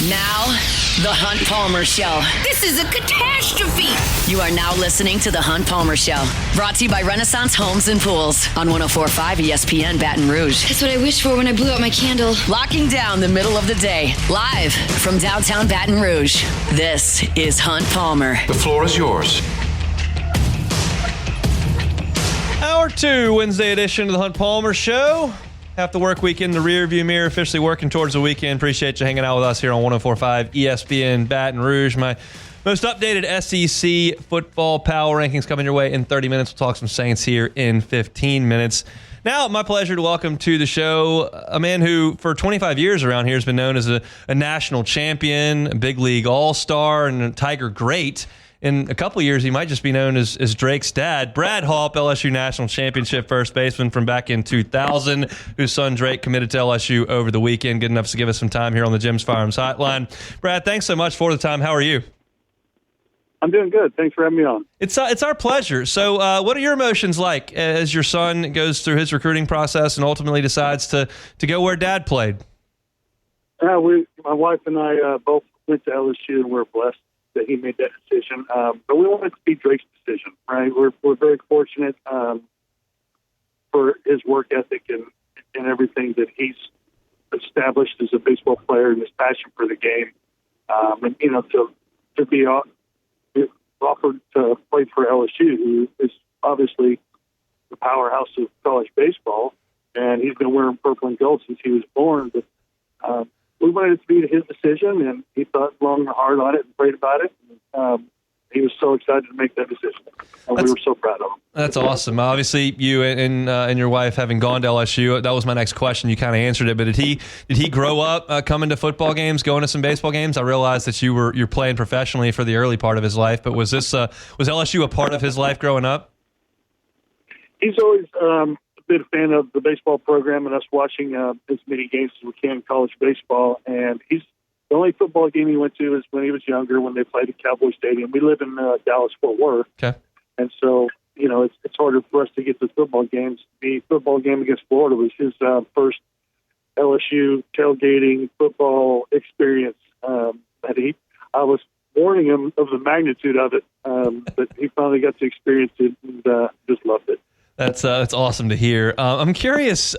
Now, The Hunt Palmer Show. This is a catastrophe. You are now listening to The Hunt Palmer Show. Brought to you by Renaissance Homes and Pools on 104.5 ESPN Baton Rouge. That's what I wished for when I blew out my candle. Locking down the middle of the day. Live from downtown Baton Rouge. This is Hunt Palmer. The floor is yours. Hour 2, Wednesday edition of the Hunt Palmer Show. Half the work week in the rearview mirror, officially working towards the weekend. Appreciate you hanging out with us here on 104.5 ESPN Baton Rouge. My most updated SEC football power rankings coming your way in 30 minutes. We'll talk some Saints here in 15 minutes. Now, my pleasure to welcome to the show a man who, for 25 years around here, has been known as a national champion, a big league all-star, and a Tiger great. In a couple of years, he might just be known as Drake's dad. Brad Hawpe, LSU National Championship first baseman from back in 2000, whose son Drake committed to LSU over the weekend. Good enough to give us some time here on the Jim's Firearms Hotline. Brad, thanks so much for the time. How are you? I'm doing good. Thanks for having me on. It's our pleasure. So what are your emotions like as your son goes through his recruiting process and ultimately decides to go where dad played? My wife and I both went to LSU, and we're blessed that he made that decision. But we wanted it to be Drake's decision, right? We're very fortunate for his work ethic and everything that he's established as a baseball player and his passion for the game. And, you know, to be offered to play for LSU, who is obviously the powerhouse of college baseball, and he's been wearing purple and gold since he was born. But we wanted it to be his decision, and he thought long and hard on it and prayed about it. He was so excited to make that decision, and we were so proud of him. That's awesome. Obviously, you and your wife having gone to LSU, that was my next question. You kind of answered it, but did he grow up coming to football games, going to some baseball games? I realized that you're playing professionally for the early part of his life, but was LSU a part of his life growing up? He's always been a fan of the baseball program and us watching as many games as we can in college baseball. And the only football game he went to is when he was younger, when they played at Cowboy Stadium. We live in Dallas-Fort Worth. Okay. And so, you know, it's harder for us to get to football games. The football game against Florida was his first LSU tailgating football experience. I was warning him of the magnitude of it, but he finally got to experience it and just loved it. That's awesome to hear. I'm curious,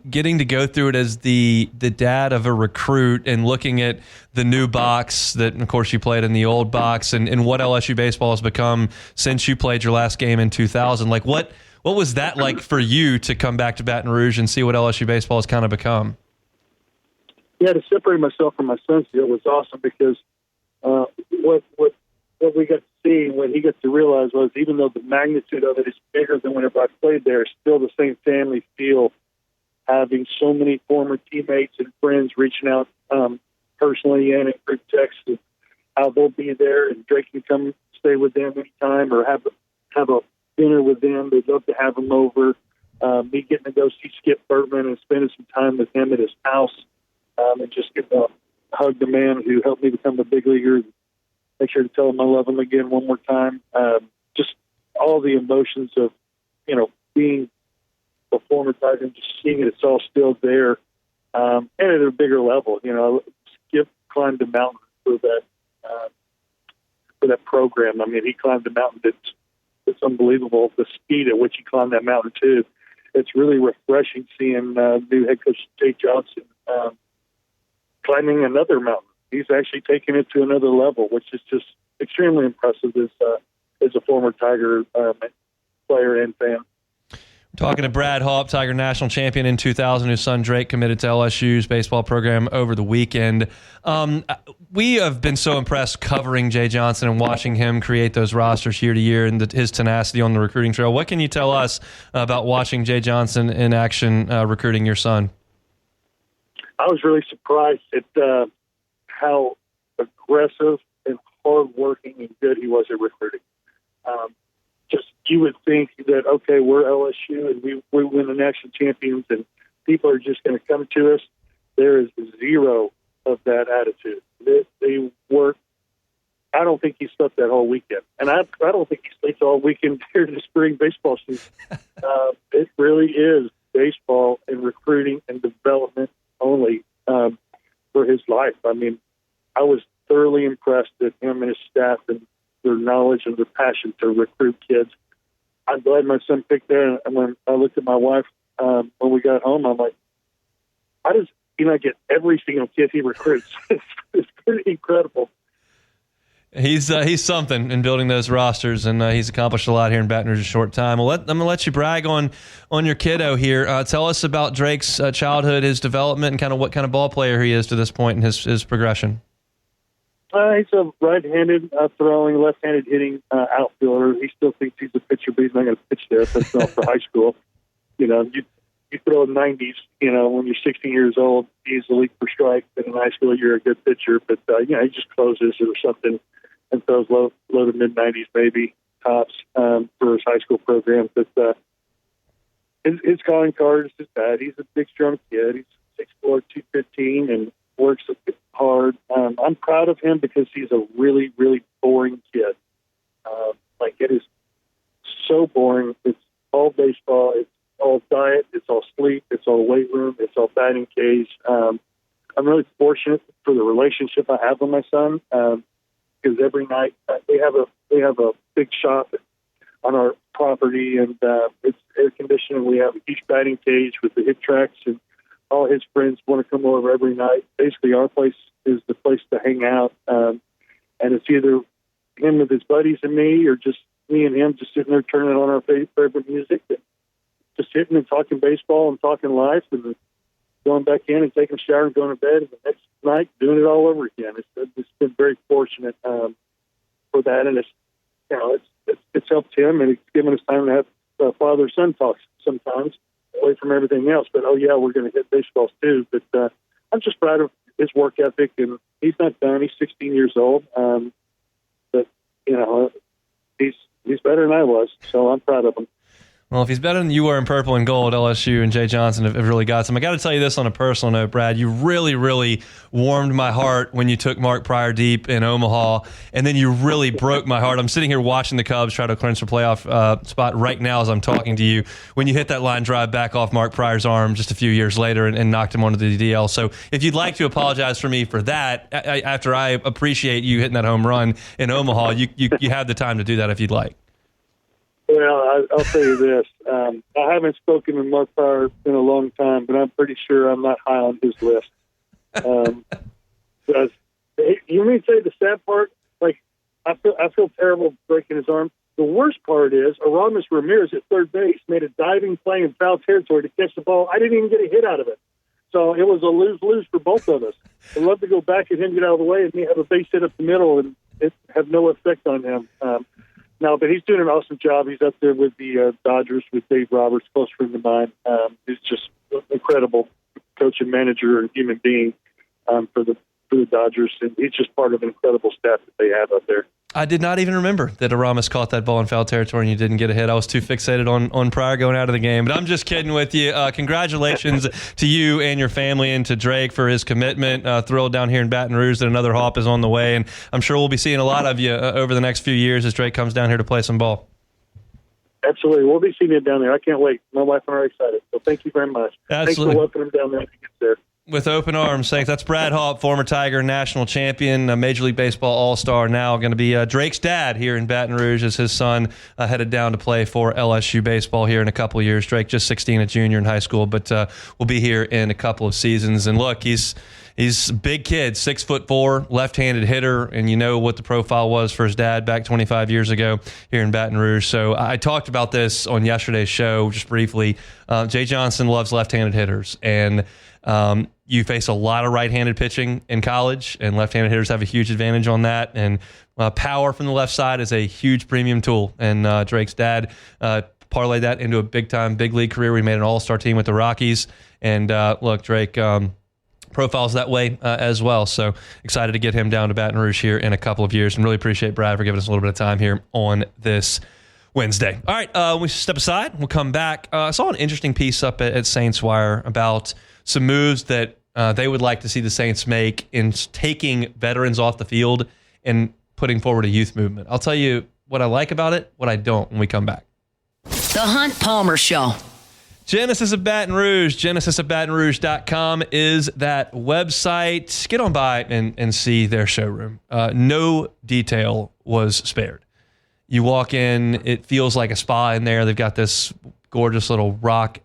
getting to go through it as the dad of a recruit and looking at the new box that, of course, you played in the old box and what LSU baseball has become since you played your last game in 2000. Like, what was that like for you to come back to Baton Rouge and see what LSU baseball has kind of become? Yeah, to separate myself from my son's deal was awesome because what we got to see, what he got to realize was even though the magnitude of it is bigger than whenever I played there, it's still the same family feel, having so many former teammates and friends reaching out personally and in group text of how they'll be there, and Drake can come stay with them anytime or have a dinner with them. They'd love to have him over. Me getting to go see Skip Bertman and spending some time with him at his house and just getting to hug the man who helped me become a big leaguer. Make sure to tell him I love him again one more time. Just all the emotions of, you know, being a former Tiger and just seeing it, it's all still there. And at a bigger level, you know, Skip climbed the mountain for that program. I mean, he climbed the mountain. It's unbelievable, the speed at which he climbed that mountain, too. It's really refreshing seeing new head coach Jay Johnson climbing another mountain. He's actually taken it to another level, which is just extremely impressive as a former Tiger player and fan. Talking to Brad Hawpe, Tiger National Champion in 2000, whose son Drake committed to LSU's baseball program over the weekend. We have been so impressed covering Jay Johnson and watching him create those rosters year to year and his tenacity on the recruiting trail. What can you tell us about watching Jay Johnson in action recruiting your son? I was really surprised at how aggressive and hardworking and good he was at recruiting. Just you would think that, okay, we're LSU and we win the national champions and people are just going to come to us. There is zero of that attitude. They work. I don't think he slept that whole weekend. And I don't think he sleeps all weekend during the spring baseball season. It really is baseball and recruiting and development only for his life. I mean, I was thoroughly impressed at him and his staff and their knowledge and their passion to recruit kids. I'm glad my son picked there. And when I looked at my wife when we got home, I'm like, how does he not get every single kid he recruits? It's pretty incredible. He's something in building those rosters, and he's accomplished a lot here in Baton Rouge in a short time. I'm going to let you brag on your kiddo here. Tell us about Drake's childhood, his development, and kind of what kind of ball player he is to this point in his progression. He's a right-handed throwing, left-handed hitting outfielder. He still thinks he's a pitcher, but he's not going to pitch there. That's not for high school. You throw 90s, when you're 16 years old, easily for strike. And in high school, you're a good pitcher. But, he just closes or something and throws low to mid-90s maybe, tops for his high school program. But his calling card is his dad. He's a big, strong kid. He's 6'4", 215, and works hard. I'm proud of him because he's a really, really boring kid. It is so boring. It's all baseball. It's all diet. It's all sleep. It's all weight room. It's all batting cage. I'm really fortunate for the relationship I have with my son because every night we have a big shop on our property, and it's air conditioning. We have a huge batting cage with the hit tracks, and all his friends want to come over every night. Basically, our place is the place to hang out, and it's either him with his buddies and me, or just me and him just sitting there turning on our favorite music, and just sitting and talking baseball and talking life, and then going back in and taking a shower and going to bed, and the next night doing it all over again. It's been very fortunate for that, and it's helped him, and it's given us time to have father-son talks sometimes, away from everything else. But we're going to hit baseballs too. But I'm just proud of his work ethic, and he's not done. He's 16 years old, but he's better than I was, so I'm proud of him. Well, if he's better than you were in purple and gold, LSU and Jay Johnson have really got some. I got to tell you this on a personal note, Brad. You really, really warmed my heart when you took Mark Pryor deep in Omaha, and then you really broke my heart. I'm sitting here watching the Cubs try to clinch a playoff spot right now as I'm talking to you when you hit that line drive back off Mark Pryor's arm just a few years later and knocked him onto the DL. So if you'd like to apologize for me for that, after I appreciate you hitting that home run in Omaha, you have the time to do that if you'd like. Well, I'll tell you this. I haven't spoken to Mark Pryor in a long time, but I'm pretty sure I'm not high on his list. You mean to say the sad part? I feel terrible breaking his arm. The worst part is Aramis Ramirez at third base made a diving play in foul territory to catch the ball. I didn't even get a hit out of it. So it was a lose-lose for both of us. I'd love to go back and him get out of the way and me have a base hit up the middle and it have no effect on him. No, but he's doing an awesome job. He's up there with the Dodgers with Dave Roberts, close friend of mine. He's just an incredible coach and manager and human being for the Dodgers, and he's just part of an incredible staff that they have up there. I did not even remember that Aramis caught that ball in foul territory and you didn't get a hit. I was too fixated on Pryor going out of the game. But I'm just kidding with you. Congratulations to you and your family and to Drake for his commitment. Thrilled down here in Baton Rouge that another Hawpe is on the way. And I'm sure we'll be seeing a lot of you over the next few years as Drake comes down here to play some ball. Absolutely. We'll be seeing you down there. I can't wait. My wife and I are excited. So thank you very much. Absolutely. Thanks for welcoming him down there when he gets there. With open arms, thanks. That's Brad Hawpe, former Tiger national champion, Major League Baseball All-Star, now going to be Drake's dad here in Baton Rouge as his son headed down to play for LSU baseball here in a couple of years. Drake just 16, a junior in high school, but will be here in a couple of seasons. And look, he's a big kid, 6'4", left-handed hitter, and you know what the profile was for his dad back 25 years ago here in Baton Rouge. So I talked about this on yesterday's show just briefly. Jay Johnson loves left-handed hitters, and you face a lot of right-handed pitching in college, and left-handed hitters have a huge advantage on that. And power from the left side is a huge premium tool. And Drake's dad parlayed that into a big-time, big league career. We made an all-star team with the Rockies. And look, Drake profiles that way as well. So excited to get him down to Baton Rouge here in a couple of years, and really appreciate Brad for giving us a little bit of time here on this Wednesday. All right, we step aside. We'll come back. I saw an interesting piece up at Saints Wire about some moves that they would like to see the Saints make in taking veterans off the field and putting forward a youth movement. I'll tell you what I like about it, what I don't when we come back. The Hunt Palmer Show. Genesis of Baton Rouge, genesisofbatonrouge.com is that website. Get on by and see their showroom. No detail was spared. You walk in, it feels like a spa in there. They've got this gorgeous little rock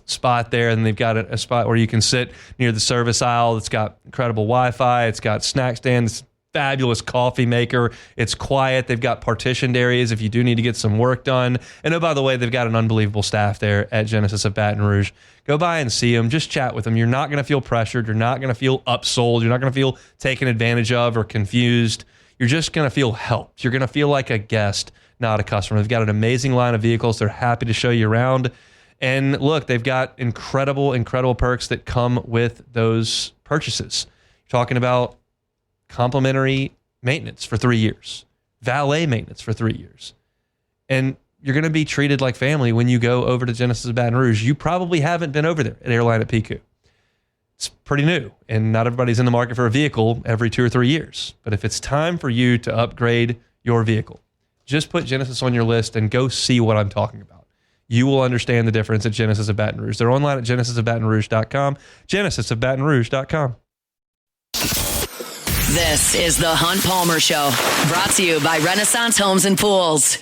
spot there, and they've got a spot where you can sit near the service aisle. It's got incredible Wi-Fi. It's got snack stands, fabulous coffee maker. It's quiet. They've got partitioned areas if you do need to get some work done. And oh, by the way, they've got an unbelievable staff there at Genesis of Baton Rouge. Go by and see them. Just chat with them. You're not going to feel pressured. You're not going to feel upsold. You're not going to feel taken advantage of or confused. You're just going to feel helped. You're going to feel like a guest, not a customer. They've got an amazing line of vehicles. They're happy to show you around. And look, they've got incredible perks that come with those purchases. You're talking about complimentary maintenance for 3 years, valet maintenance for 3 years. And you're going to be treated like family when you go over to Genesis of Baton Rouge. You probably haven't been over there at Airline at Pico. It's pretty new, and not everybody's in the market for a vehicle every 2 or 3 years. But if it's time for you to upgrade your vehicle, just put Genesis on your list and go see what I'm talking about. You will understand the difference at Genesis of Baton Rouge. They're online at genesisofbatonrouge.com, genesisofbatonrouge.com. This is the Hunt Palmer Show, brought to you by Renaissance Homes and Pools.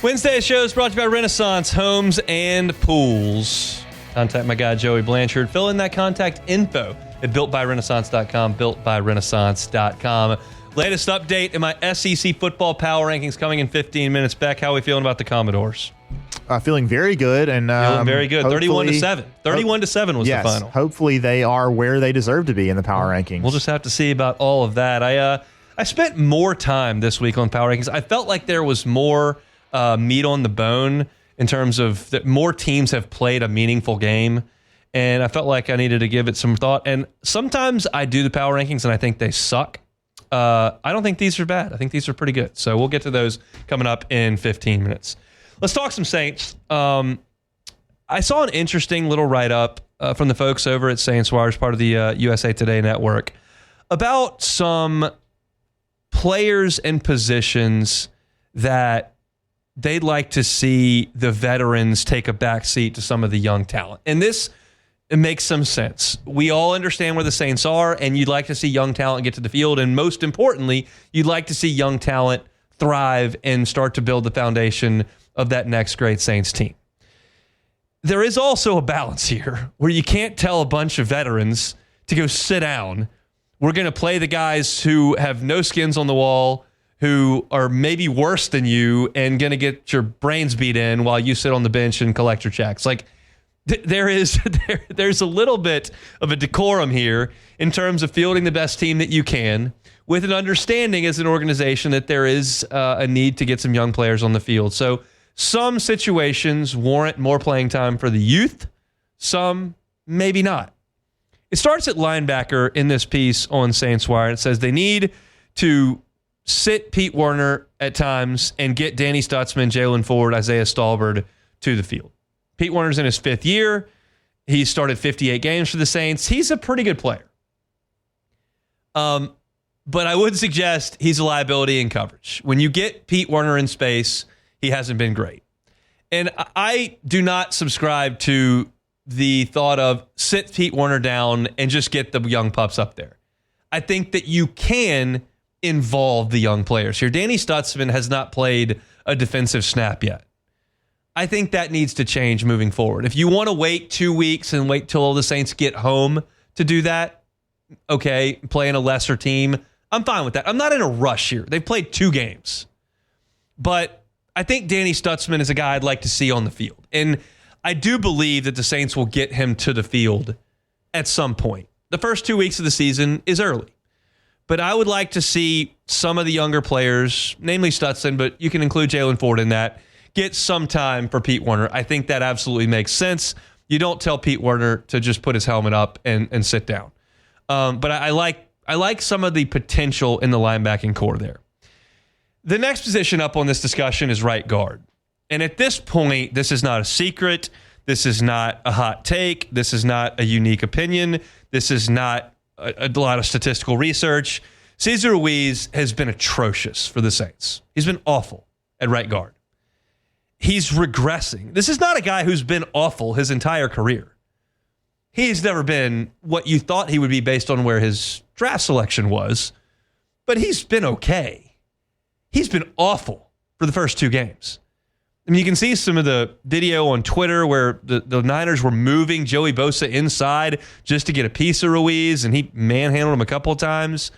Wednesday's show is brought to you by Renaissance Homes and Pools. Contact my guy, Joey Blanchard. Fill in that contact info at builtbyrenaissance.com, builtbyrenaissance.com. Latest update in my SEC football power rankings coming in 15 minutes. Beck, how are we feeling about the Commodores? Feeling very good. And feeling very good. 31-7. 31-7 was the final. Hopefully they are where they deserve to be in the power rankings. We'll just have to see about all of that. I spent more time this week on power rankings. I felt like there was more meat on the bone in terms of that more teams have played a meaningful game, and I felt like I needed to give it some thought. And sometimes I do the power rankings and I think they suck. I don't think these are bad. I think these are pretty good. So we'll get to those coming up in 15 minutes. Let's talk some Saints. I saw an interesting little write-up from the folks over at Saints Wires, part of the USA Today network, about some players and positions that they'd like to see the veterans take a back seat to some of the young talent. And this, it makes some sense. We all understand where the Saints are, and you'd like to see young talent get to the field. And most importantly, you'd like to see young talent thrive and start to build the foundation of that next great Saints team. There is also a balance here where you can't tell a bunch of veterans to go sit down. We're going to play the guys who have no skins on the wall, who are maybe worse than you and going to get your brains beat in while you sit on the bench and collect your checks. Like there's a little bit of a decorum here in terms of fielding the best team that you can, with an understanding as an organization that there is a need to get some young players on the field. So some situations warrant more playing time for the youth, some maybe not. It starts at linebacker in this piece on Saints Wire. It says they need to sit Pete Werner at times and get Danny Stutzman, Jalen Ford, Isaiah Stallbird to the field. Pete Werner's in his 5th year. He started 58 games for the Saints. He's a pretty good player. But I would suggest he's a liability in coverage. When you get Pete Werner in space, he hasn't been great. And I do not subscribe to the thought of sit Pete Werner down and just get the young pups up there. I think that you can involve the young players here. Danny Stutzman has not played a defensive snap yet. I think that needs to change moving forward. If you want to wait 2 weeks and wait till all the Saints get home to do that, okay, playing a lesser team, I'm fine with that. I'm not in a rush here. They've played 2 games. But I think Danny Stutzman is a guy I'd like to see on the field. And I do believe that the Saints will get him to the field at some point. The first 2 weeks of the season is early. But I would like to see some of the younger players, namely Stutzman, but you can include Jalen Ford in that, get some time for Pete Werner. I think that absolutely makes sense. You don't tell Pete Werner to just put his helmet up and sit down. But I like some of the potential in the linebacking core there. The next position up on this discussion is right guard. And at this point, this is not a secret. This is not a hot take. This is not a unique opinion. This is not a lot of statistical research. Cesar Ruiz has been atrocious for the Saints. He's been awful at right guard. He's regressing. This is not a guy who's been awful his entire career. He's never been what you thought he would be based on where his draft selection was, but he's been okay. He's been awful for the first 2 games. I mean, you can see some of the video on Twitter where the Niners were moving Joey Bosa inside just to get a piece of Ruiz, and he manhandled him a couple of times.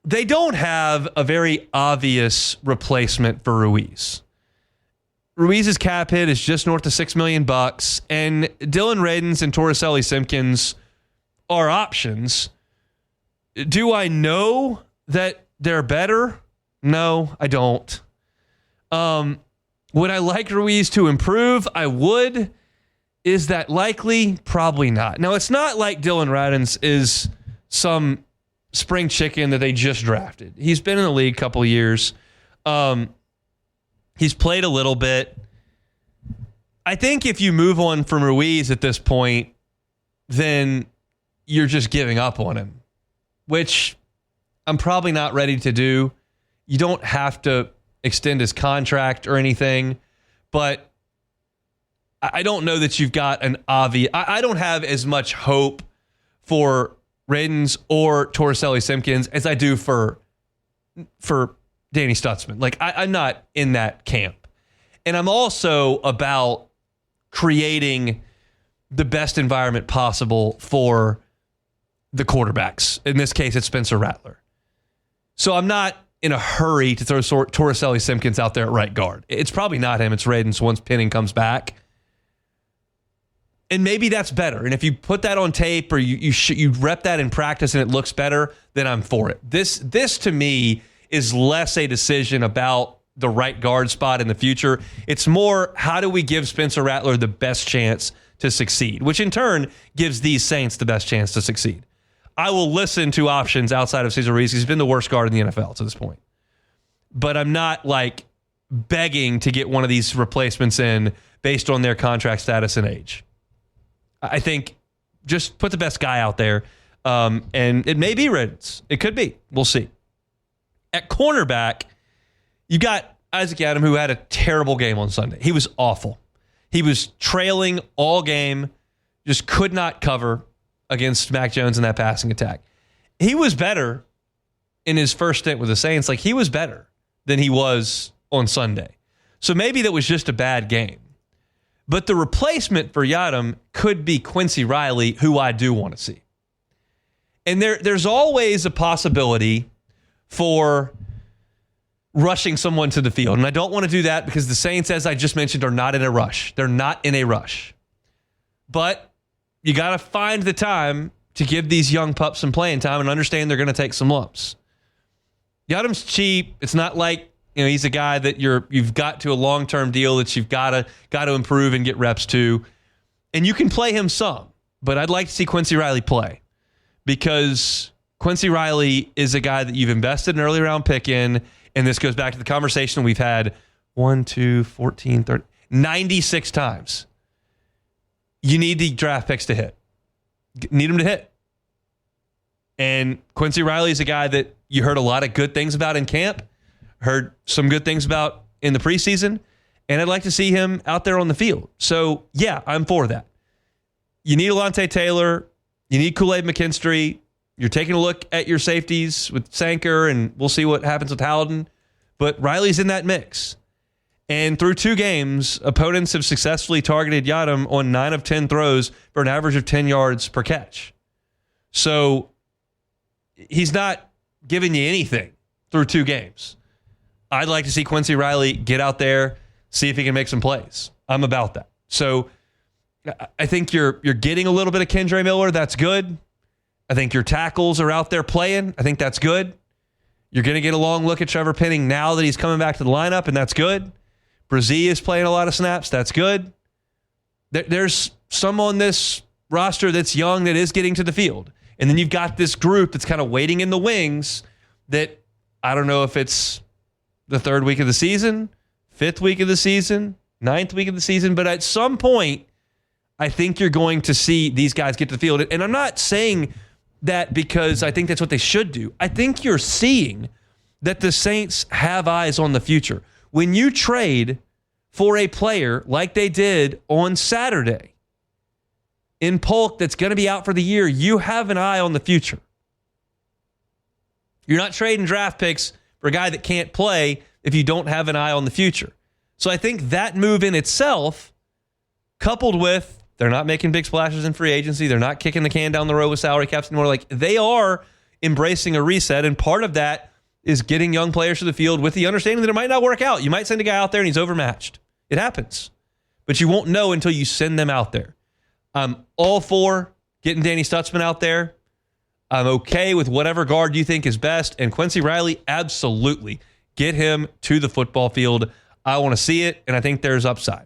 They don't have a very obvious replacement for Ruiz. Ruiz's cap hit is just north of $6 million, and Dylan Radins and Torricelli Simpkins are options. Do I know that they're better? No, I don't. Would I like Ruiz to improve? I would. Is that likely? Probably not. Now, it's not like Dylan Radins is some spring chicken that they just drafted. He's been in the league a couple of years. He's played a little bit. I think if you move on from Ruiz at this point, then you're just giving up on him, which I'm probably not ready to do. You don't have to extend his contract or anything, but I don't know that you've got an obvious... I don't have as much hope for Radins or Torricelli Simpkins as I do for Danny Stutzman. Like, I'm not in that camp. And I'm also about creating the best environment possible for the quarterbacks. In this case, it's Spencer Rattler. So I'm not in a hurry to throw Torricelli Simpkins out there at right guard. It's probably not him. It's Radins once Penning comes back. And maybe that's better. And if you put that on tape or you rep that in practice and it looks better, then I'm for it. This to me is less a decision about the right guard spot in the future. It's more, how do we give Spencer Rattler the best chance to succeed, which in turn gives these Saints the best chance to succeed. I will listen to options outside of Cesar Ruiz. He's been the worst guard in the NFL to this point. But I'm not like begging to get one of these replacements in based on their contract status and age. I think just put the best guy out there. And it may be Radins. It could be. We'll see. At cornerback, you got Isaac Adam, who had a terrible game on Sunday. He was awful. He was trailing all game, just could not cover against Mac Jones in that passing attack. He was better in his first stint with the Saints. Like, he was better than he was on Sunday. So maybe that was just a bad game. But the replacement for Yadam could be Quincy Riley, who I do want to see. And there's always a possibility for rushing someone to the field. And I don't want to do that because the Saints, as I just mentioned, are not in a rush. They're not in a rush. But you got to find the time to give these young pups some playing time and understand they're going to take some lumps. Yadam's cheap. It's not like, he's a guy that you've got to a long-term deal that you've got to improve and get reps to. And you can play him some, but I'd like to see Quincy Riley play because Quincy Riley is a guy that you've invested an early round pick in, and this goes back to the conversation we've had 14, 30, 96 times. You need the draft picks to hit. Need them to hit. And Quincy Riley is a guy that you heard a lot of good things about in camp, heard some good things about in the preseason, and I'd like to see him out there on the field. So, yeah, I'm for that. You need Alontae Taylor. You need Kool-Aid McKinstry. You're taking a look at your safeties with Sanker, and we'll see what happens with Howden. But Riley's in that mix. And through 2 games, opponents have successfully targeted Yadam on 9 of 10 throws for an average of 10 yards per catch. So he's not giving you anything through 2 games. I'd like to see Quincy Riley get out there, see if he can make some plays. I'm about that. So I think you're getting a little bit of Kendre Miller. That's good. I think your tackles are out there playing. I think that's good. You're going to get a long look at Trevor Penning now that he's coming back to the lineup, and that's good. Brazil is playing a lot of snaps. That's good. There's some on this roster that's young that is getting to the field. And then you've got this group that's kind of waiting in the wings that I don't know if it's the third week of the season, fifth week of the season, ninth week of the season. But at some point, I think you're going to see these guys get to the field. And I'm not saying that because I think that's what they should do. I think you're seeing that the Saints have eyes on the future. When you trade for a player like they did on Saturday in Polk that's going to be out for the year, you have an eye on the future. You're not trading draft picks for a guy that can't play if you don't have an eye on the future. So I think that move in itself, coupled with they're not making big splashes in free agency, they're not kicking the can down the road with salary caps anymore, like they are embracing a reset, and part of that is getting young players to the field with the understanding that it might not work out. You might send a guy out there and he's overmatched. It happens. But you won't know until you send them out there. I'm all for getting Danny Stutzman out there. I'm okay with whatever guard you think is best. And Quincy Riley, absolutely. Get him to the football field. I want to see it, and I think there's upside.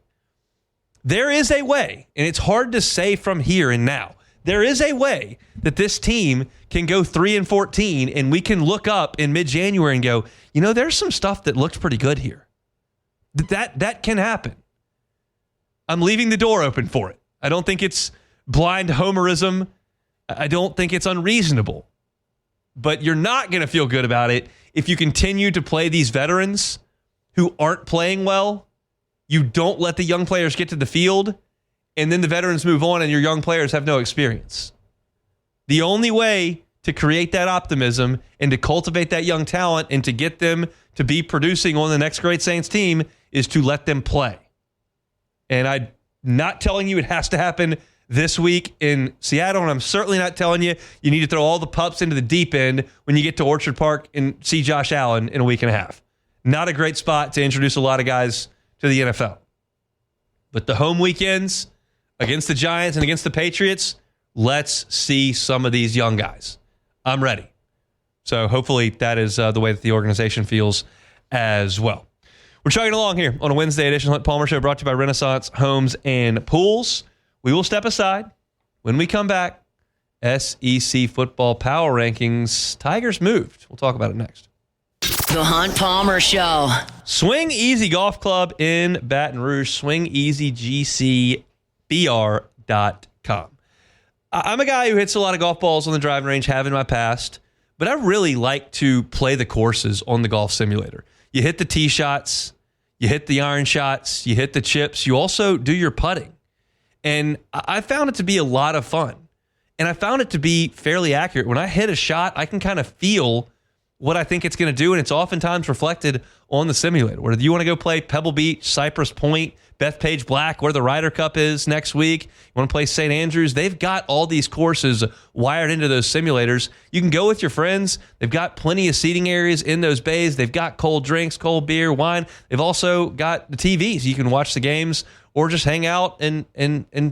There is a way, and it's hard to say from here and now, there is a way that this team can go 3-14, and we can look up in mid-January and go, there's some stuff that looks pretty good here. That can happen. I'm leaving the door open for it. I don't think it's blind homerism. I don't think it's unreasonable. But you're not going to feel good about it if you continue to play these veterans who aren't playing well. You don't let the young players get to the field, and then the veterans move on and your young players have no experience. The only way to create that optimism and to cultivate that young talent and to get them to be producing on the next great Saints team is to let them play. And I'm not telling you it has to happen this week in Seattle, and I'm certainly not telling you you need to throw all the pups into the deep end when you get to Orchard Park and see Josh Allen in a week and a half. Not a great spot to introduce a lot of guys to the NFL. But the home weekends against the Giants and against the Patriots, let's see some of these young guys. I'm ready. So hopefully that is the way that the organization feels as well. We're chugging along here on a Wednesday edition of the Hunt Palmer Show, brought to you by Renaissance Homes and Pools. We will step aside. When we come back, SEC football power rankings. Tigers moved. We'll talk about it next. The Hunt Palmer Show. Swing Easy Golf Club in Baton Rouge. SwingEasyGCBR.com. I'm a guy who hits a lot of golf balls on the driving range, have in my past, but I really like to play the courses on the golf simulator. You hit the tee shots, you hit the iron shots, you hit the chips, you also do your putting. And I found it to be a lot of fun. And I found it to be fairly accurate. When I hit a shot, I can kind of feel what I think it's going to do, and it's oftentimes reflected on the simulator. Whether you want to go play Pebble Beach, Cypress Point, Bethpage Black, where the Ryder Cup is next week, you want to play St. Andrews, they've got all these courses wired into those simulators. You can go with your friends. They've got plenty of seating areas in those bays. They've got cold drinks, cold beer, wine. They've also got the TVs. You can watch the games or just hang out and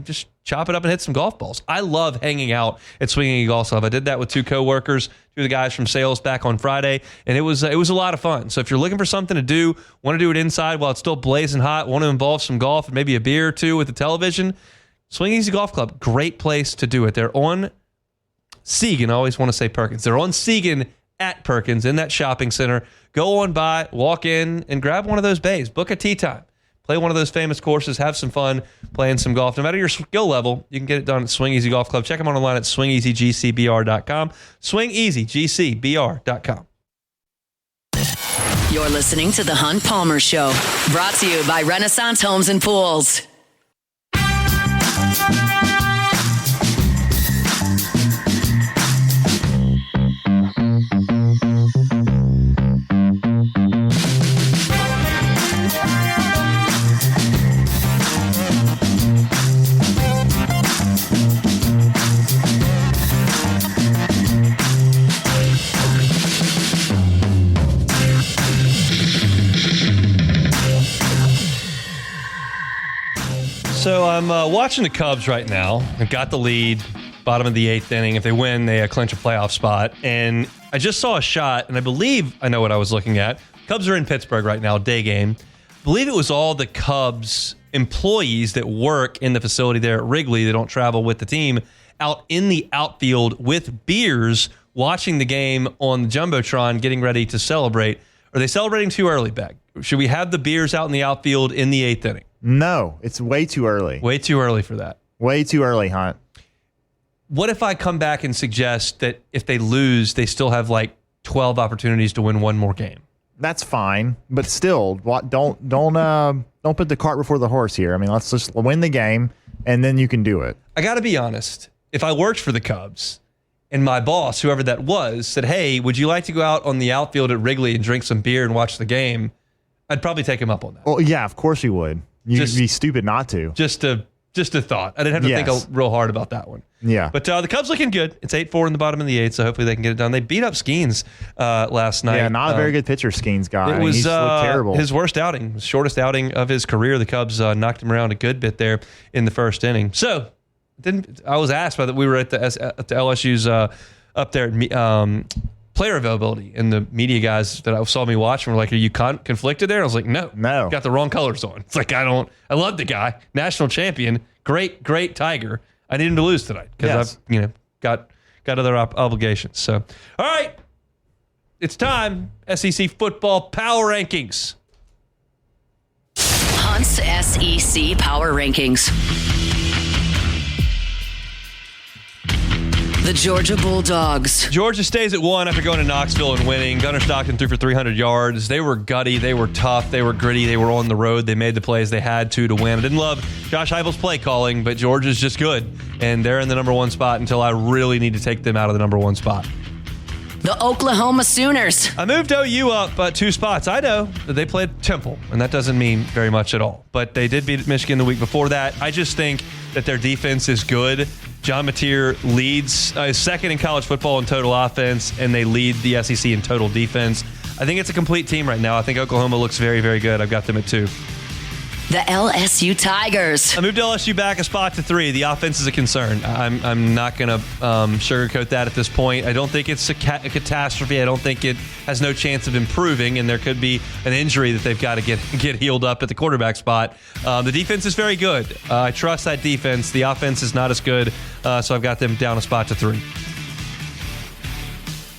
just chop it up and hit some golf balls. I love hanging out at Swinging Eagle Golf Club. I did that with two coworkers, two of the guys from sales back on Friday, and it was a lot of fun. So if you're looking for something to do, want to do it inside while it's still blazing hot, want to involve some golf and maybe a beer or two with the television, Swing Easy Golf Club, great place to do it. They're on Segan. I always want to say Perkins. They're on Segan at Perkins in that shopping center. Go on by, walk in, and grab one of those bays. Book a tee time. Play one of those famous courses, have some fun playing some golf. No matter your skill level, you can get it done at Swing Easy Golf Club. Check them out online at swingeasygcbr.com. Swingeasygcbr.com. You're listening to The Hunt Palmer Show, brought to you by Renaissance Homes and Pools. So I'm watching the Cubs right now. I've got the lead, bottom of the eighth inning. If they win, they clinch a playoff spot. And I just saw a shot, and I believe I know what I was looking at. Cubs are in Pittsburgh right now, day game. I believe it was all the Cubs employees that work in the facility there at Wrigley. They don't travel with the team, out in the outfield with beers, watching the game on the Jumbotron, getting ready to celebrate Are they celebrating too early, Beck? Should we have the beers out in the outfield in the 8th inning? No, it's way too early. Way too early for that. Way too early, Hunt. What if I come back and suggest that if they lose, they still have like 12 opportunities to win one more game? That's fine, but still, don't put the cart before the horse here. I mean, let's just win the game, and then you can do it. I got to be honest. If I worked for the Cubs and my boss, whoever that was, said, hey, would you like to go out on the outfield at Wrigley and drink some beer and watch the game? I'd probably take him up on that. Well, yeah, of course you would. You'd be stupid not to. Just a thought. I didn't have to think real hard about that one. Yeah. But the Cubs looking good. It's 8-4 in the bottom of the 8th, so hopefully they can get it done. They beat up Skeens last night. Yeah, not a very good pitcher, Skeens guy. It was he looked terrible. His worst outing, his shortest outing of his career. The Cubs knocked him around a good bit there in the first inning. So I was asked whether we were at the LSU's up there at player availability, and the media guys that saw me watch were like, are you conflicted there? And I was like, no. Got the wrong colors on. It's like, I love the guy, national champion, great Tiger. I need him to lose tonight because I've got other obligations. So, all right, it's time. SEC football power rankings. Hunt's SEC Power Rankings. The Georgia Bulldogs. Georgia stays at 1 after going to Knoxville and winning. Gunnar Stockton threw for 300 yards. They were gutty. They were tough. They were gritty. They were on the road. They made the plays they had to win. I didn't love Josh Heupel's play calling, but Georgia's just good. And they're in the number 1 spot until I really need to take them out of the number 1 spot. The Oklahoma Sooners. I moved OU up 2 spots. I know that they played Temple, and that doesn't mean very much at all. But they did beat Michigan the week before that. I just think that their defense is good. John Mateer leads second in college football in total offense, and they lead the SEC in total defense. I think it's a complete team right now. I think Oklahoma looks very, very good. I've got them at 2. The LSU Tigers. I moved LSU back a spot to 3. The offense is a concern. I'm not going to sugarcoat that at this point. I don't think it's a catastrophe. I don't think it has no chance of improving, and there could be an injury that they've got to get healed up at the quarterback spot. The defense is very good. I trust that defense. The offense is not as good, so I've got them down a spot to 3.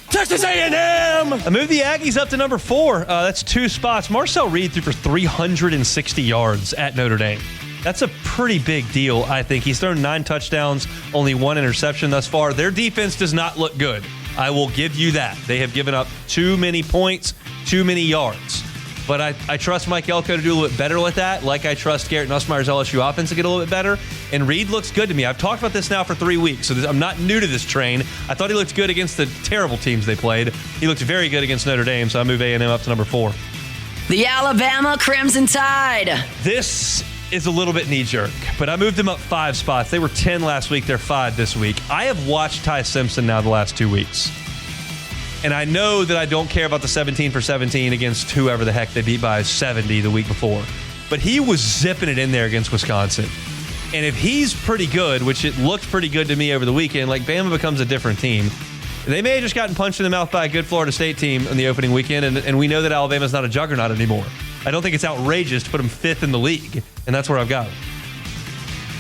Texas A&M! I moved the Aggies up to number 4. That's 2 spots. Marcel Reed threw for 360 yards at Notre Dame. That's a pretty big deal, I think. He's thrown 9 touchdowns, only 1 interception thus far. Their defense does not look good. I will give you that. They have given up too many points, too many yards. But I trust Mike Elko to do a little bit better with that, like I trust Garrett Nussmeier's LSU offense to get a little bit better. And Reed looks good to me. I've talked about this now for 3 weeks, so I'm not new to this train. I thought he looked good against the terrible teams they played. He looked very good against Notre Dame, so I move A&M up to number 4. The Alabama Crimson Tide. This is a little bit knee-jerk, but I moved them up 5 spots. They were 10 last week. They're 5 this week. I have watched Ty Simpson now the last 2 weeks. And I know that I don't care about the 17 for 17 against whoever the heck they beat by 70 the week before. But he was zipping it in there against Wisconsin. And if he's pretty good, which it looked pretty good to me over the weekend, like Bama becomes a different team. They may have just gotten punched in the mouth by a good Florida State team in the opening weekend, and we know that Alabama's not a juggernaut anymore. I don't think it's outrageous to put them 5th in the league, and that's where I've got it.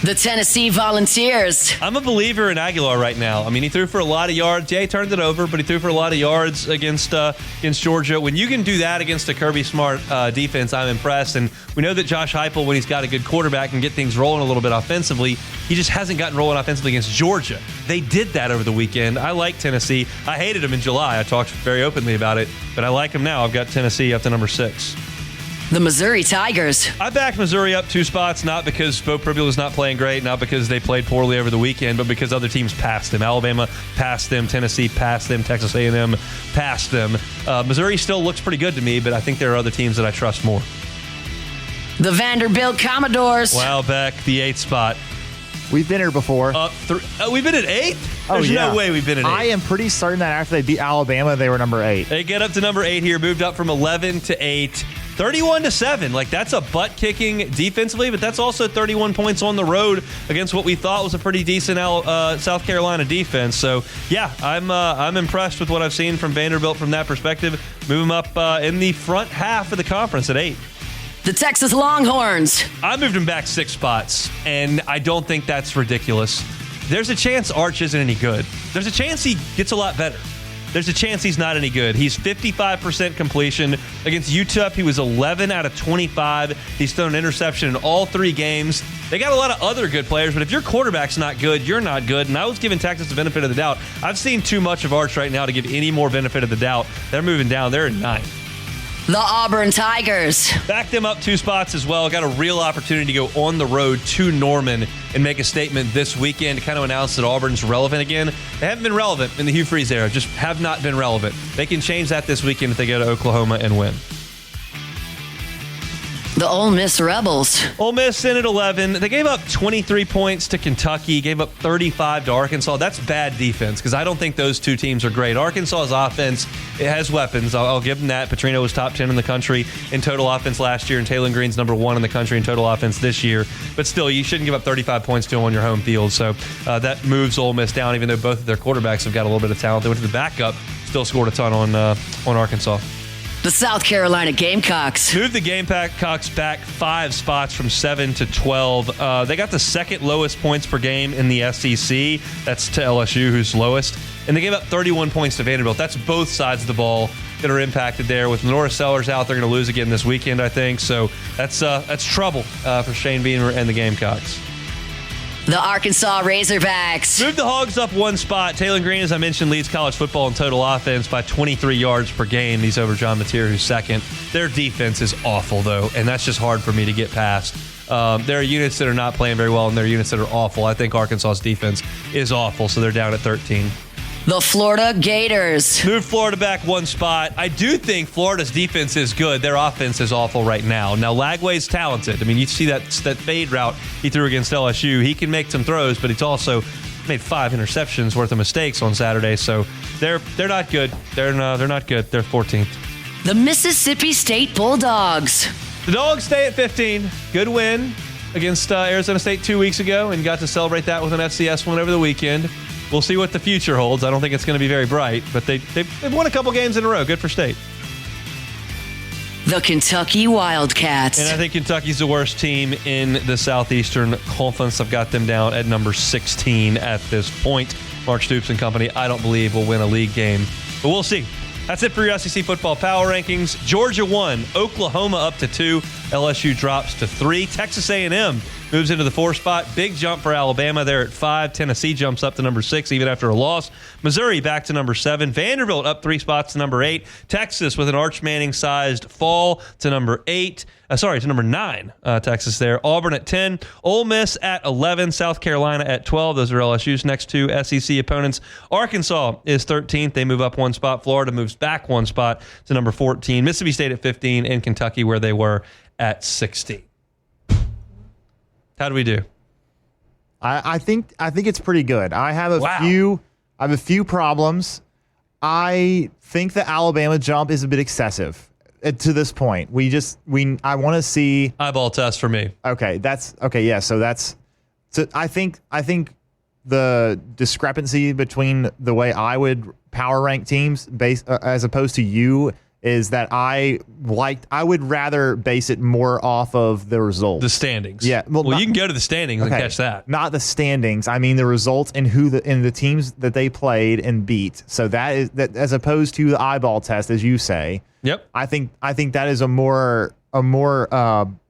The Tennessee Volunteers. I'm a believer in Aguilar right now. I mean, he threw for a lot of yards. Yeah, he turned it over, but he threw for a lot of yards against Georgia. When you can do that against a Kirby Smart defense, I'm impressed. And we know that Josh Heupel, when he's got a good quarterback, can get things rolling a little bit offensively. He just hasn't gotten rolling offensively against Georgia. They did that over the weekend. I like Tennessee. I hated them in July. I talked very openly about it, but I like them now. I've got Tennessee up to number 6. The Missouri Tigers. I backed Missouri up 2 spots, not because Bo Pribula is not playing great, not because they played poorly over the weekend, but because other teams passed them. Alabama passed them, Tennessee passed them, Texas A&M passed them. Missouri still looks pretty good to me, but I think there are other teams that I trust more. The Vanderbilt Commodores. Wow, Beck, the 8th spot. We've been here before. We've been at 8? There's no way we've been at 8. I am pretty certain that after they beat Alabama, they were number 8. They get up to number 8 here, moved up from 11 to 8. 31-7. Like, that's a butt-kicking defensively, but that's also 31 points on the road against what we thought was a pretty decent South Carolina defense. So, yeah, I'm impressed with what I've seen from Vanderbilt from that perspective. Move them up in the front half of the conference at 8. The Texas Longhorns. I moved him back 6 spots, and I don't think that's ridiculous. There's a chance Arch isn't any good. There's a chance he gets a lot better. there's a chance he's not any good. He's 55% completion. Against UTEP, he was 11 out of 25. He's thrown an interception in all 3 games. They got a lot of other good players, but if your quarterback's not good, you're not good. And I was giving Texas the benefit of the doubt. I've seen too much of Arch right now to give any more benefit of the doubt. They're moving down. They're in 9th. The Auburn Tigers. Back them up 2 spots as well. Got a real opportunity to go on the road to Norman and make a statement this weekend to kind of announce that Auburn's relevant again. They haven't been relevant in the Hugh Freeze era, just have not been relevant. They can change that this weekend if they go to Oklahoma and win. The Ole Miss Rebels. Ole Miss in at 11. They gave up 23 points to Kentucky, gave up 35 to Arkansas. That's bad defense because I don't think those 2 teams are great. Arkansas's offense, it has weapons. I'll give them that. Petrino was top 10 in the country in total offense last year, and Taylor Green's number 1 in the country in total offense this year. But still, you shouldn't give up 35 points to them on your home field. So that moves Ole Miss down, even though both of their quarterbacks have got a little bit of talent. They went to the backup, still scored a ton on Arkansas. The South Carolina Gamecocks. Moved the Gamecocks back 5 spots from 7 to 12. They got the 2nd lowest points per game in the SEC. That's to LSU, who's lowest. And they gave up 31 points to Vanderbilt. That's both sides of the ball that are impacted there. With Lenora Sellers out, they're going to lose again this weekend, I think. So that's trouble for Shane Beamer and the Gamecocks. The Arkansas Razorbacks. Moved the Hogs up 1 spot. Taylor Green, as I mentioned, leads college football in total offense by 23 yards per game. He's over John Mateer, who's 2nd. Their defense is awful, though, and that's just hard for me to get past. There are units that are not playing very well, and there are units that are awful. I think Arkansas's defense is awful, so they're down at 13. The Florida Gators. Moved Florida back 1 spot. I do think Florida's defense is good. Their offense is awful right now. Now, Lagway's talented. I mean, you see that fade route he threw against LSU. He can make some throws, but he's also made 5 interceptions worth of mistakes on Saturday. So they're not good. They're not good. They're 14th. The Mississippi State Bulldogs. The Dogs stay at 15. Good win against Arizona State 2 weeks ago, and got to celebrate that with an FCS win over the weekend. We'll see what the future holds. I don't think it's going to be very bright, but they've won a couple games in a row. Good for State. The Kentucky Wildcats. And I think Kentucky's the worst team in the Southeastern Conference. I've got them down at number 16 at this point. Mark Stoops and company, I don't believe, will win a league game, but we'll see. That's it for your SEC football power rankings. Georgia 1, Oklahoma up to 2, LSU drops to 3, Texas A&M moves into the 4 spot. Big jump for Alabama there at 5. Tennessee jumps up to number 6 even after a loss. Missouri back to number 7. Vanderbilt up 3 spots to number 8. Texas with an Arch Manning-sized fall to number 9. Texas there. Auburn at 10. Ole Miss at 11. South Carolina at 12. Those are LSU's next 2 SEC opponents. Arkansas is 13th. They move up 1 spot. Florida moves back 1 spot to number 14. Mississippi State at 15. And Kentucky where they were at 16. How do we do? I think it's pretty good. I have a few problems. I think the Alabama jump is a bit excessive to this point. I want to see eyeball test for me. Okay, yeah. So I think the discrepancy between the way I would power rank teams based as opposed to you is that I would rather base it more off of the results. The standings. Yeah. Well, you can go to the standings and catch that. Not the standings. I mean the results and the teams that they played and beat. So that is that as opposed to the eyeball test, as you say. Yep. I think that is a more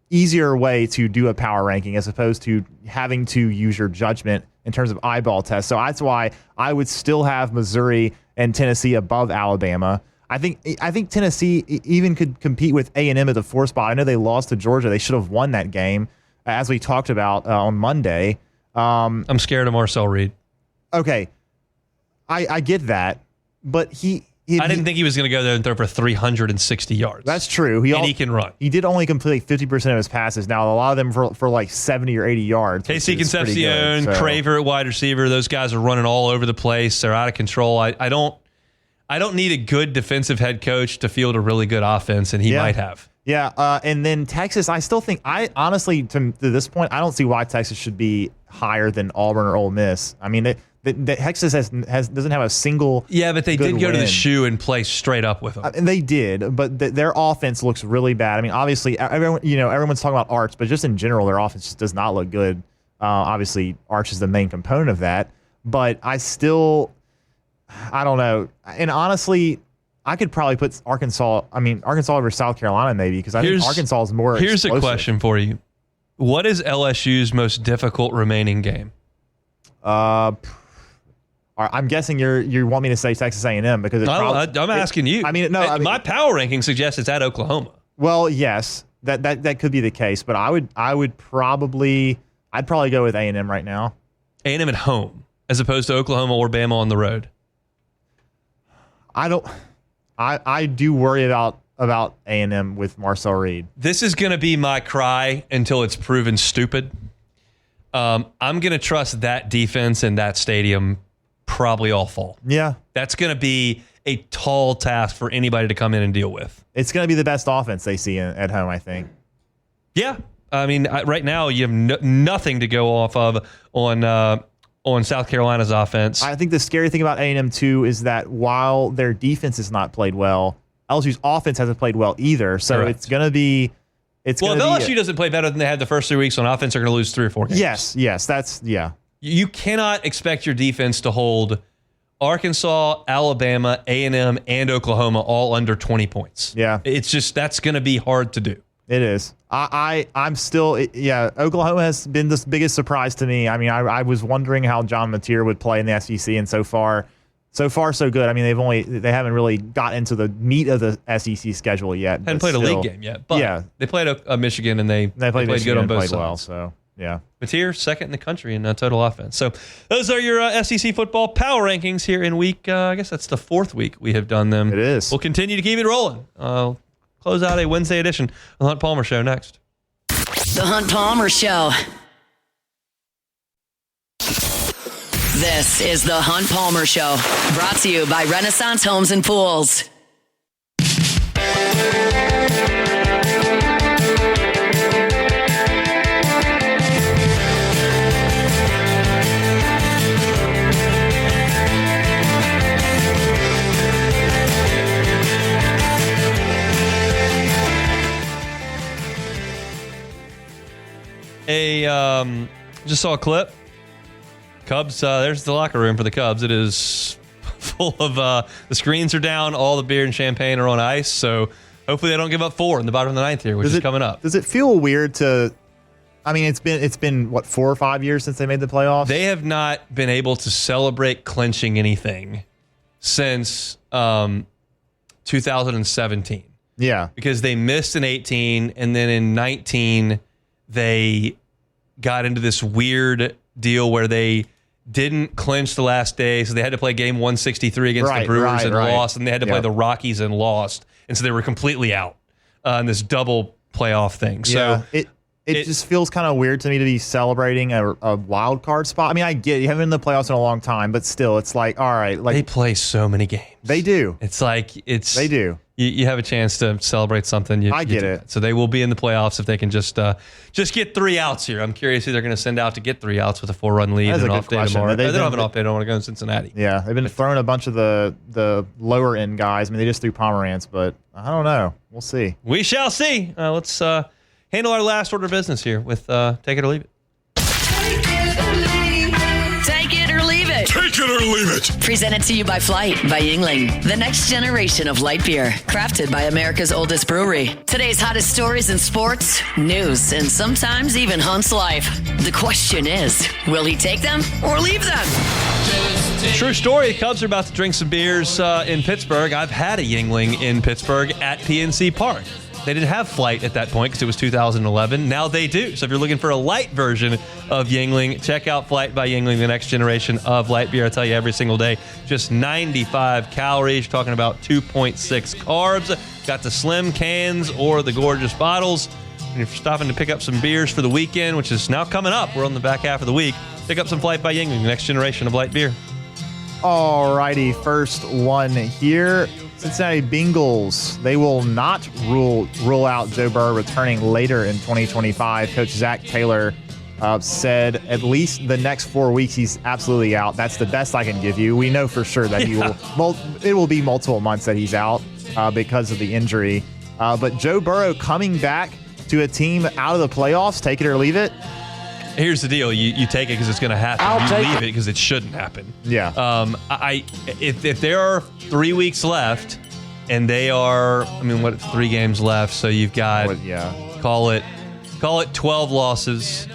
easier way to do a power ranking as opposed to having to use your judgment in terms of eyeball test. So that's why I would still have Missouri and Tennessee above Alabama. I think Tennessee even could compete with A&M at the 4 spot. I know they lost to Georgia. They should have won that game, as we talked about on Monday. I'm scared of Marcel Reed. Okay, I get that, but I didn't think he was going to go there and throw for 360 yards. That's true. He can run. He did only complete 50% of his passes. Now, a lot of them for like 70 or 80 yards. Casey Concepcion, Craver at wide receiver. Those guys are running all over the place. They're out of control. I don't need a good defensive head coach to field a really good offense, and he might have. Yeah, and then Texas, I still think, honestly, to this point, I don't see why Texas should be higher than Auburn or Ole Miss. I mean, Texas doesn't have a single. Yeah, but they did go win. to the shoe and play straight up with them. And they did, but their offense looks really bad. I mean, obviously, everyone's talking about Arch, but just in general, their offense just does not look good. Obviously, Arch is the main component of that, but I still I don't know. And honestly, I could probably put Arkansas over South Carolina maybe, because I think Arkansas is more Here's explosive. a question for you. What is LSU's most difficult remaining game? I'm guessing you want me to say Texas A&M because it's I'm asking you. My power ranking suggests it's at Oklahoma. Well, yes, that could be the case, but I'd probably go with A&M right now. A&M at home as opposed to Oklahoma or Bama on the road. I do worry about A&M with Marcel Reed. This is going to be my cry until it's proven stupid. I'm going to trust that defense in that stadium probably all fall. Yeah. That's going to be a tall task for anybody to come in and deal with. It's going to be the best offense they see at home, I think. Yeah. Right now you have nothing to go off of on South Carolina's offense. I think the scary thing about A&M too is that while their defense has not played well, LSU's offense hasn't played well either. So Correct. it's going to be. If LSU doesn't play better than they had the first 3 weeks on offense, they're going to lose 3 or 4 games. Yes, You cannot expect your defense to hold Arkansas, Alabama, A&M, and Oklahoma all under 20 points. Yeah. It's just, that's going to be hard to do. It is. I'm still, Oklahoma has been the biggest surprise to me. I mean, I was wondering how John Mateer would play in the SEC, and so far so good. I mean, they haven't really got into the meat of the SEC schedule yet. Haven't played a league game yet, but they played a Michigan, and they played Michigan good on both played sides. well, so yeah. Mateer, second in the country in total offense. So those are your SEC football power rankings here in week, I guess that's the 4th week we have done them. It is. We'll continue to keep it rolling. Close out a Wednesday edition of the Hunt Palmer Show next. The Hunt Palmer Show. This is the Hunt Palmer Show, brought to you by Renaissance Homes and Pools. Just saw a clip. Cubs, there's the locker room for the Cubs. It is full of, the screens are down, all the beer and champagne are on ice, so hopefully they don't give up 4 in the bottom of the 9th here, which is coming up. Does it feel weird to, it's been what, 4 or 5 years since they made the playoffs? They have not been able to celebrate clinching anything since 2017. Yeah. Because they missed in 18, and then in 19, they got into this weird deal where they didn't clinch the last day, so they had to play game 163 against the Brewers and lost, and they had to play the Rockies and lost, and so they were completely out in this double playoff thing. So it just feels kind of weird to me to be celebrating a wild card spot. I mean, I get it, you haven't been in the playoffs in a long time, but still, it's like, all right, like they play so many games. They do. It's like they do. You have a chance to celebrate something. I get it. So they will be in the playoffs if they can just get 3 outs here. I'm curious who they're going to send out to get 3 outs with a 4-run lead and an off day tomorrow. They don't have an off day. They don't want to go in Cincinnati. Yeah, they've been throwing a bunch of the lower end guys. I mean, they just threw Pomerantz, but I don't know. We'll see. We shall see. Let's handle our last order of business here with Take It or Leave It. Take it or leave it. Take it or leave it. Presented to you by Flight by Yingling, the next generation of light beer, crafted by America's oldest brewery. Today's hottest stories in sports, news, and sometimes even Hunt's life. The question is, will he take them or leave them? True story. The Cubs are about to drink some beers in Pittsburgh. I've had a Yingling in Pittsburgh at PNC Park. They didn't have Flight at that point because it was 2011. Now they do. So if you're looking for a light version of Yingling, check out Flight by Yingling, the next generation of light beer. I tell you every single day, just 95 calories. You're talking about 2.6 carbs. Got the slim cans or the gorgeous bottles. And if you're stopping to pick up some beers for the weekend, which is now coming up, we're on the back half of the week, pick up some Flight by Yingling, the next generation of light beer. All righty, first one here. Cincinnati Bengals, they will not rule out Joe Burrow returning later in 2025. Coach Zach Taylor said at least the next 4 weeks he's absolutely out. That's the best I can give you. We know for sure that it will be multiple months that he's out because of the injury. But Joe Burrow coming back to a team out of the playoffs, take it or leave it? Here's the deal: you take it because it's going to happen. You leave it because it shouldn't happen. Yeah. If there are 3 weeks left, and they are, 3 games left, so you've got call it 12 losses,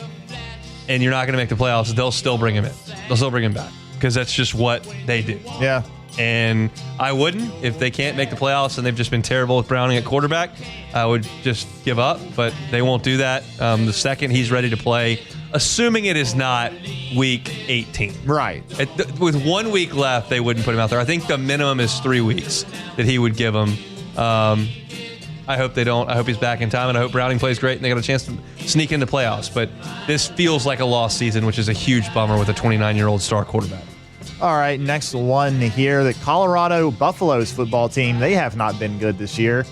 and you're not going to make the playoffs. They'll still bring him in. They'll still bring him back because that's just what they do. Yeah. And I wouldn't if they can't make the playoffs and they've just been terrible with Browning at quarterback. I would just give up, but they won't do that. The second he's ready to play, assuming it is not week 18. Right. With 1 week left, they wouldn't put him out there. I think the minimum is 3 weeks that he would give him. I hope they don't. I hope he's back in time, and I hope Browning plays great and they got a chance to sneak into playoffs. But this feels like a lost season, which is a huge bummer with a 29-year-old star quarterback. All right, next one here. The Colorado Buffaloes football team, they have not been good this year.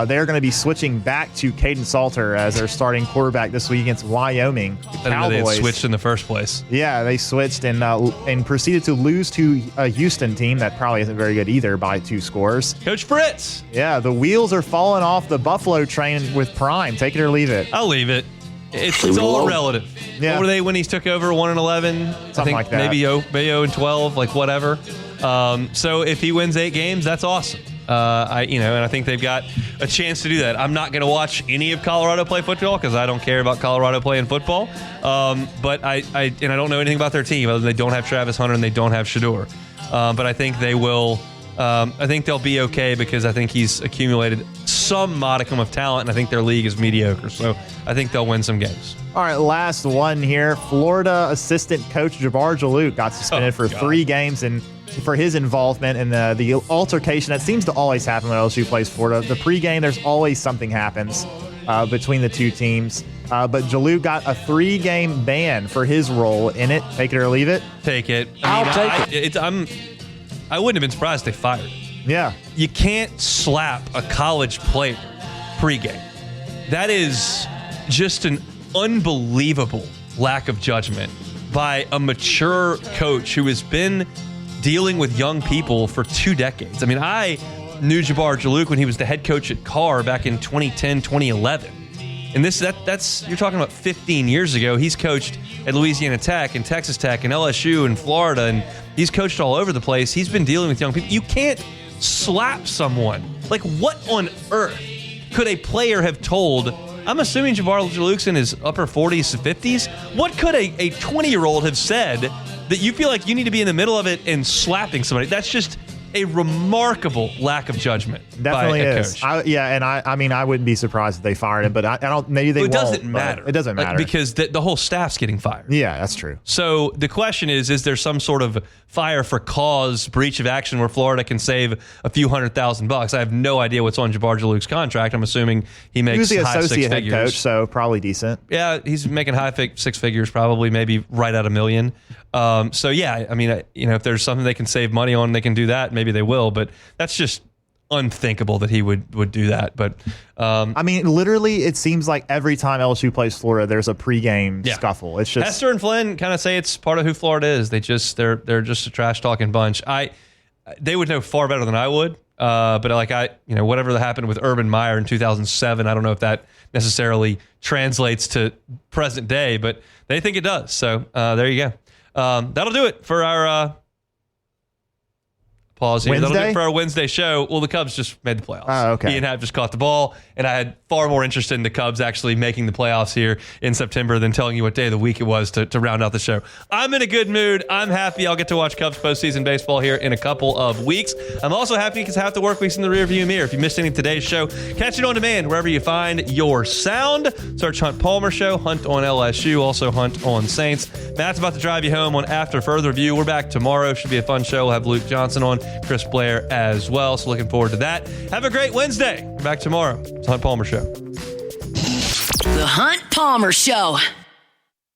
They're going to be switching back to Caden Salter as their starting quarterback this week against Wyoming. The I didn't know they had switched in the first place. Yeah, they switched and proceeded to lose to a Houston team that probably isn't very good either by 2 scores. Coach Fritz. Yeah, the wheels are falling off the Buffalo train with Prime. Take it or leave it. I'll leave it. It's all relative. Yeah. What were they when he took over? 1-11, Something like that. Maybe 0-12, like whatever. So if he wins 8 games, that's awesome. And I think they've got a chance to do that. I'm not going to watch any of Colorado play football because I don't care about Colorado playing football. But I don't know anything about their team other than they don't have Travis Hunter and they don't have Shedeur. But I think they will. I think they'll be okay because I think he's accumulated some modicum of talent, and I think their league is mediocre. So I think they'll win some games. All right, last one here. Florida assistant coach Jabbar Jalouk got suspended for 3 games and for his involvement in the altercation that seems to always happen when LSU plays Florida. The pregame, there's always something happens between the two teams. But Jalouk got a 3-game ban for his role in it. Take it or leave it. Take it. I'll take it. I wouldn't have been surprised if they fired him. Yeah. You can't slap a college player pregame. That is just an unbelievable lack of judgment by a mature coach who has been dealing with young people for 2 decades. I knew Jabbar Jalouk when he was the head coach at Carr back in 2010, 2011. And that's you're talking about 15 years ago. He's coached at Louisiana Tech and Texas Tech and LSU and Florida, and he's coached all over the place. He's been dealing with young people. You can't slap someone. Like, what on earth could a player have told? I'm assuming Jabbar Jalouk's in his upper 40s to 50s. What could a 20-year-old have said that you feel like you need to be in the middle of it and slapping somebody? That's just a remarkable lack of judgment. Definitely by a is. coach. I wouldn't be surprised if they fired him, but I don't. Maybe they won't. It doesn't matter. It doesn't matter because the whole staff's getting fired. Yeah, that's true. So the question is there some sort of fire for cause breach of action where Florida can save a few $100,000? I have no idea what's on Jabbar Jalouk's contract. I'm assuming he makes he was the high 6 associate head figures. coach, so probably decent. Yeah, he's making high 6 figures, probably maybe right at $1 million. So yeah, if there's something they can save money on, they can do that. Maybe they will, but that's just unthinkable that he would do that. But literally, it seems like every time LSU plays Florida, there's a pregame scuffle. It's just Hester and Flynn kind of say it's part of who Florida is. They're just a trash talking bunch. They would know far better than I would. But whatever that happened with Urban Meyer in 2007, I don't know if that necessarily translates to present day, but they think it does. So there you go. That'll do it for our pause here. Wednesday? That'll do it for our Wednesday show. Well, the Cubs just made the playoffs. Oh, okay. Ian Happ just caught the ball, and I had far more interest in the Cubs actually making the playoffs here in September than telling you what day of the week it was to round out the show. I'm in a good mood. I'm happy I'll get to watch Cubs postseason baseball here in a couple of weeks. I'm also happy because half the work week's in the rearview mirror. If you missed any of today's show, catch it on demand wherever you find your sound. Search Hunt Palmer Show, Hunt on LSU, also Hunt on Saints. Matt's about to drive you home on After Further Review. We're back tomorrow. Should be a fun show. We'll have Luke Johnson on, Chris Blair as well. So looking forward to that. Have a great Wednesday. We're back tomorrow. It's the Hunt Palmer Show. The Hunt Palmer Show.